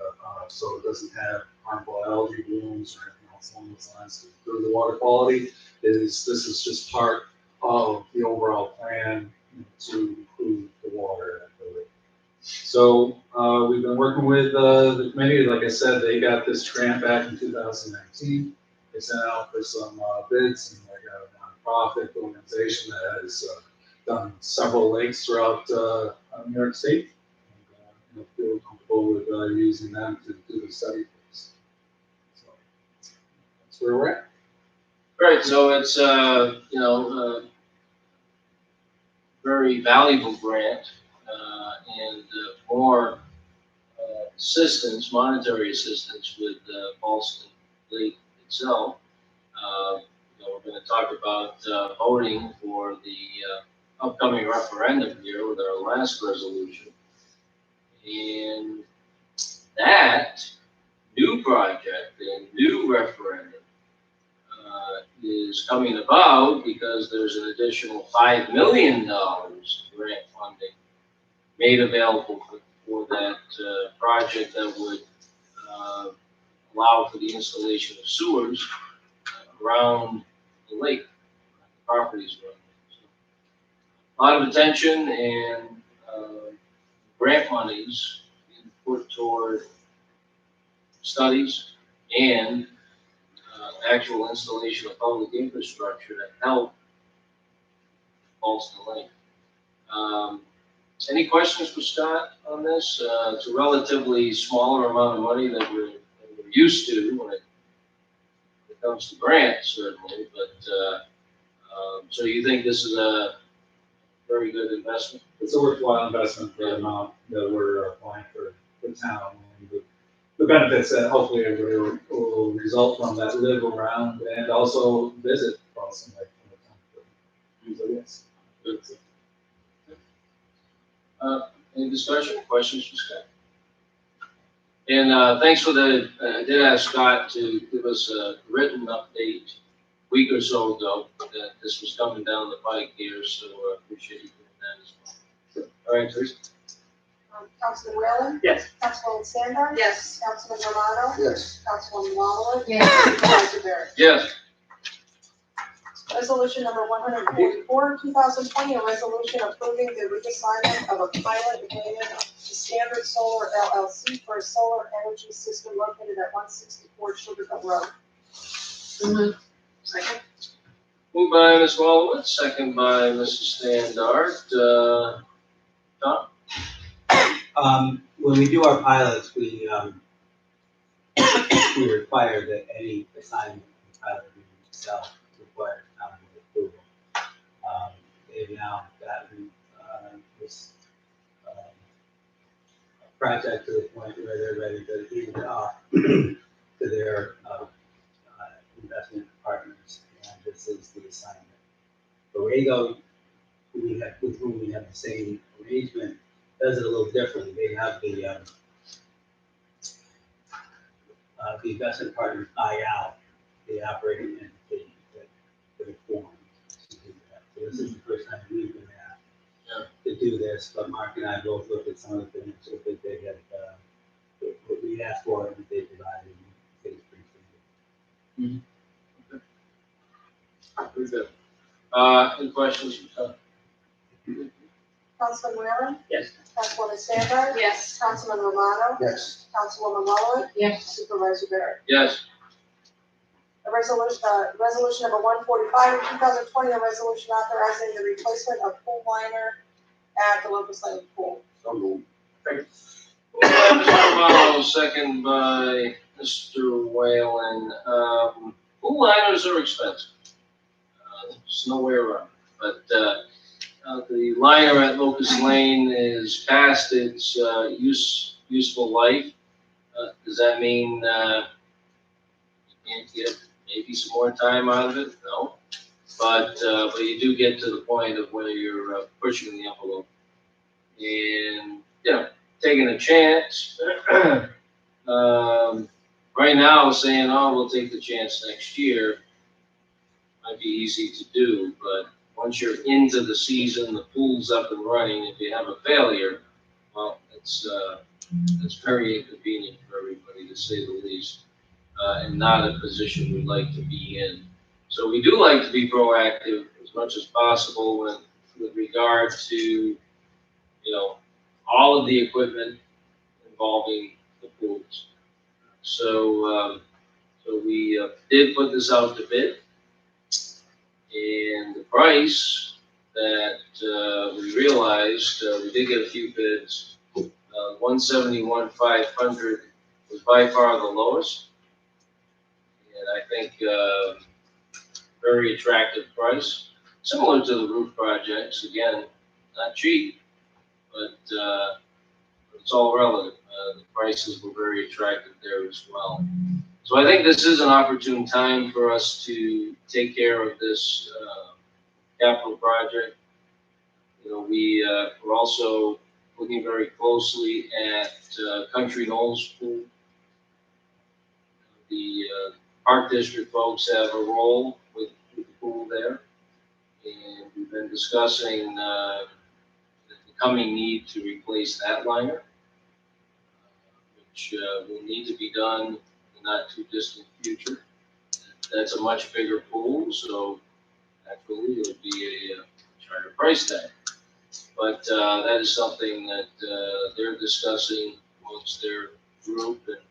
so it doesn't have harmful algae blooms or anything else along those lines to improve the water quality, this is just part of the overall plan to improve the water at the lake. So we've been working with the committee. Like I said, they got this grant back in 2019. They sent out for some bids, and they got a nonprofit organization that has done several lakes throughout New York State. And, feel comfortable with using them to do the study for us. So that's where we're at. Right, so it's, very valuable grant, and more assistance, monetary assistance with Ballston Lake itself. We're gonna talk about voting for the upcoming referendum here with our last resolution. And that new project and new referendum is coming about because there's an additional $5 million grant funding made available for that project that would allow for the installation of sewers around the lake, properties around it. So, a lot of attention and grant monies being put toward studies and actual installation of public infrastructure to help Ballston Lake. Any questions for Scott on this? It's a relatively smaller amount of money than we're used to when it comes to grants, certainly, but so you think this is a very good investment? It's a worthwhile investment for the amount that we're applying for the town. And the benefits that hopefully everybody will result from that live around and also visit Ballston Lake from the time. So yes. Good. Any discussion, questions for Scott? And thanks for I did ask Scott to give us a written update a week or so ago that this was coming down the pike here, so I appreciate you doing that as well. All right, Teresa? Councilman Whalen? Yes. Councilwoman Sandor? Yes. Councilman Romano? Yes. Councilwoman Wallach? Yes. Supervisor Barrett? Yes. Resolution number 144, 2020, a resolution approving the reassignment of a pilot agreement to Standard Solar LLC for a solar energy system located at 164 Sugarhill Road. Second? Moved by Ms. Wallowitz, second by Mrs. Standard. Tom? When we do our pilots, we require that any assignment of the pilot agreement itself requires town approval. They've now gotten this project to the point where they're ready to hand it off to their investment partners, and this is the assignment. Borrego, with whom we have the same arrangement, does it a little differently. They have the investment partners buy out the operating entity that they formed to do that. So this is the first time we've been asked to do this, but Mark and I both looked at some of the things that they had, what we asked for and they provided. And I think it's pretty simple. Very good. Any questions for Tom? Councilman Whalen? Yes. Councilwoman Sandor? Yes. Councilman Romano? Yes. Councilwoman Wallach? Yes. Supervisor Barrett? Yes. A resolution number 145, 2020, a resolution authorizing the replacement of pool liner at the Locust Lake Pool. So moved. Moved by Mr. Romano, second by Mr. Whalen. Pool liners are expensive. There's no way around it. But the liner at Locust Lane is past its useful life. Does that mean you can't get maybe some more time out of it? No. But you do get to the point of where you're pushing the envelope. And taking a chance. Right now, saying, oh, we'll take the chance next year might be easy to do, but once you're into the season, the pool's up and running, if you have a failure, well, it's very inconvenient for everybody, to say the least, and not a position we'd like to be in. So we do like to be proactive as much as possible with regard to, you know, all of the equipment involving the pools. So we did put this out to bid, and the price that we realized, we did get a few bids. 171,500 was by far the lowest, and I think very attractive price, similar to the roof projects. Again, not cheap, but it's all relative. The prices were very attractive there as well. So I think this is an opportune time for us to take care of this capital project. You know, we're also looking very closely at Country Knolls Pool. The Park District folks have a role with the pool there, and we've been discussing the coming need to replace that liner, which will need to be done in the not too distant future. That's a much bigger pool, so naturally it'll be a higher price tag. But that is something that they're discussing amongst their group, and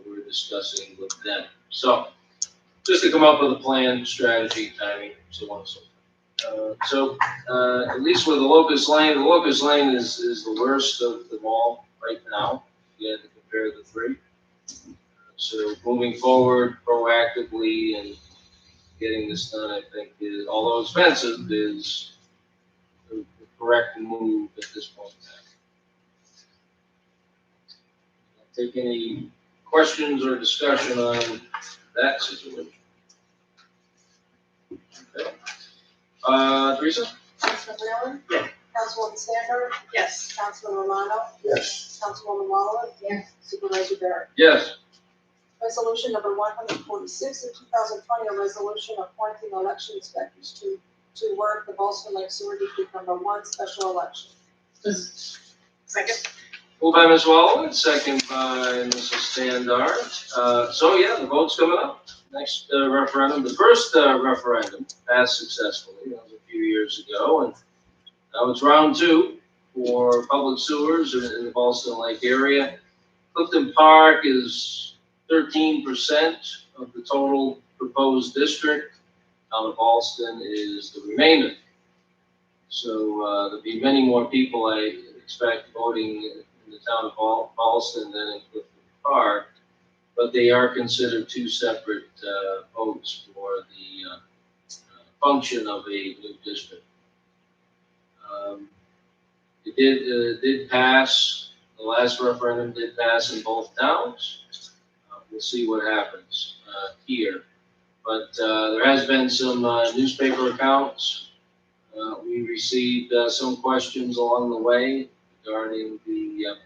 we're discussing with them. So just to come up with a plan, strategy, timing, so on and so forth. At least with the Locust Lane is the worst of them all right now. You had to compare the three. So moving forward proactively and getting this done, I think, is, although expensive, is the correct move at this point in time. Take any questions or discussion on that situation. Okay. Teresa? Councilman Whalen? Yeah. Councilwoman Sandberg? Yes. Councilman Romano? Yes. Councilwoman Waller? Yes. Supervisor Barrett? Yes. Resolution number 146 of 2020, a resolution appointing election inspectors to work the Ballston Lake Sewer District number 1 special election. Second? Moved by Ms. Wallman, second by Mrs. Standard. So yeah, the vote's coming up. Next referendum, the first referendum passed successfully. That was a few years ago, and now it's round 2 for public sewers in the Ballston Lake area. Clifton Park is 13% of the total proposed district. Town of Ballston is the remainder. So there'll be many more people, I expect, voting in the town of Ballston than in Clifton Park, but they are considered 2 separate votes for the function of a new district. It did pass, the last referendum did pass in both towns. We'll see what happens here. But there has been some newspaper accounts. We received some questions along the way regarding the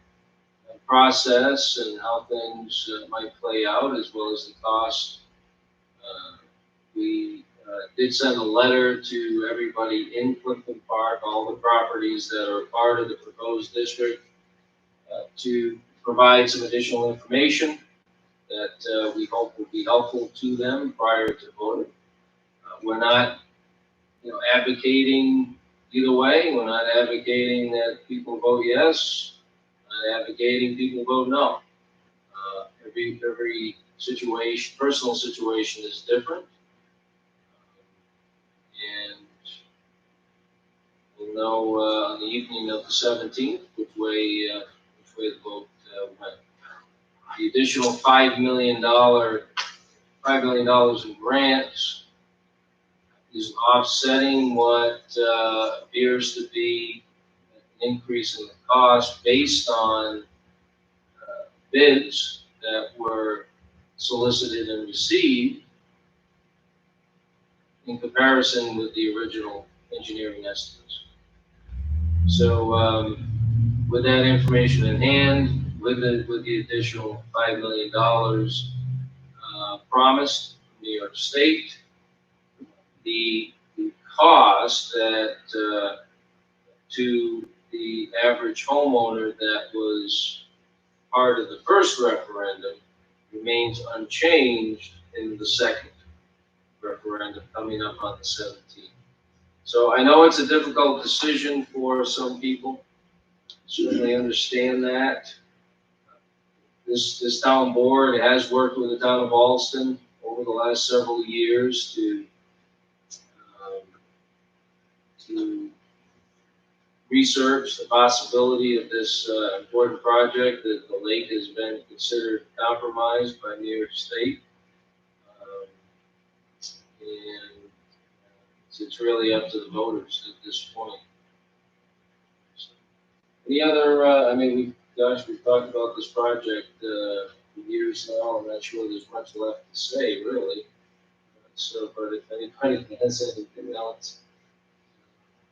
process and how things might play out, as well as the cost. We did send a letter to everybody in Clifton Park, all the properties that are part of the proposed district, to provide some additional information that we hope will be helpful to them prior to voting. We're not, advocating either way. We're not advocating that people vote yes. Not advocating people vote no. Every situation, personal situation, is different, and we'll know on the evening of the 17th which way the vote went. The additional $5 million in grants is offsetting what appears to be an increase in the cost based on bids that were solicited and received in comparison with the original engineering estimates. So with that information in hand, with the additional $5 million promised from New York State, the cost that to the average homeowner that was part of the first referendum remains unchanged in the second referendum coming up on the 17th. So I know it's a difficult decision for some people. Certainly understand that. This town board has worked with the town of Alston over the last several years to research the possibility of this important project. That the lake has been considered compromised by New York State. And it's really up to the voters at this point. So, any other, we've talked about this project for years now. I'm not sure there's much left to say, really. So, but if anybody has anything else,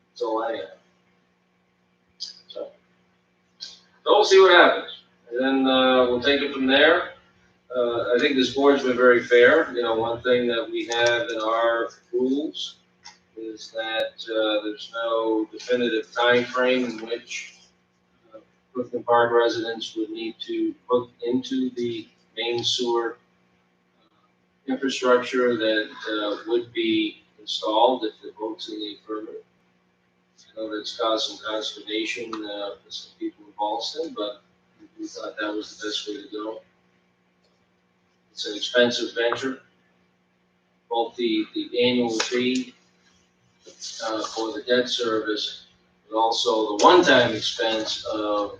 that's all I have. So we'll see what happens. And then we'll take it from there. I think this board's been very fair. You know, one thing that we have in our rules is that there's no definitive time frame in which Clifton Park residents would need to hook into the main sewer infrastructure that would be installed if the vote's in the affirmative. I know that's caused some consternation for some people in Boston, but we thought that was the best way to go. It's an expensive venture. Both the annual fee for the debt service, but also the one-time expense of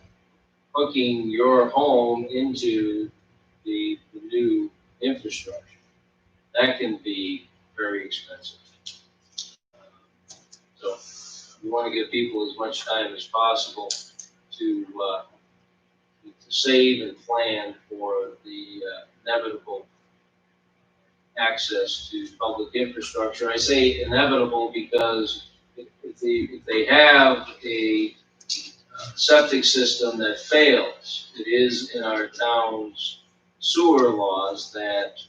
hooking your home into the new infrastructure. That can be very expensive. So we want to give people as much time as possible to save and plan for the inevitable access to public infrastructure. I say inevitable because if they have a septic system that fails, it is in our town's sewer laws that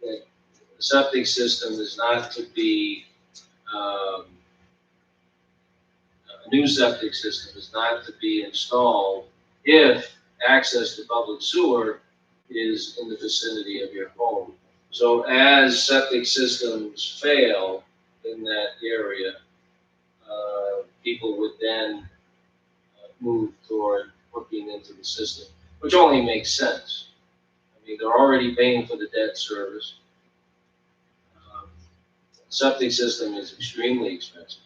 the septic system is not to be, a new septic system is not to be installed if access to public sewer is in the vicinity of your home. So as septic systems fail in that area, people would then move toward hooking into the system, which only makes sense. I mean, they're already paying for the debt service. Septic system is extremely expensive.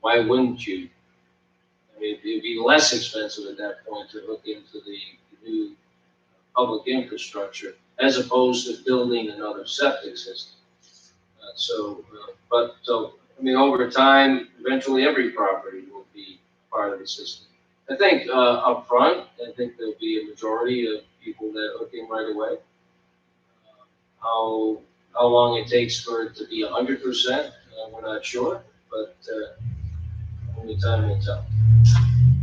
Why wouldn't you? I mean, it'd be less expensive at that point to hook into the new public infrastructure as opposed to building another septic system. So over time, eventually every property will be part of the system. I think up front, I think there'll be a majority of people that hook in right away. How long it takes for it to be 100%, we're not sure, but only time will tell.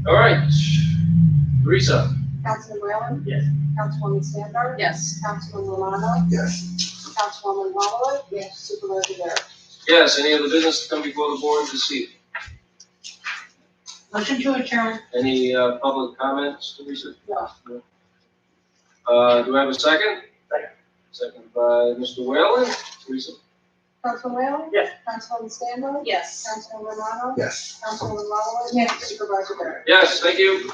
All right, Teresa. Councilman Whalen? Yes. Councilwoman Sandberg? Yes. Councilman Romano? Yes. Councilwoman Walloway? Yes. Supervisor Barrett? Yes, any other business to come before the board this evening? Motion to adjourn. Any public comments, Teresa? No. Do I have a second? Second. Second by Mr. Whalen. Teresa? Councilman Whalen? Yes. Councilwoman Sandberg? Yes. Councilman Romano? Yes. Councilwoman Walloway? Yes. Supervisor Barrett? Yes, thank you.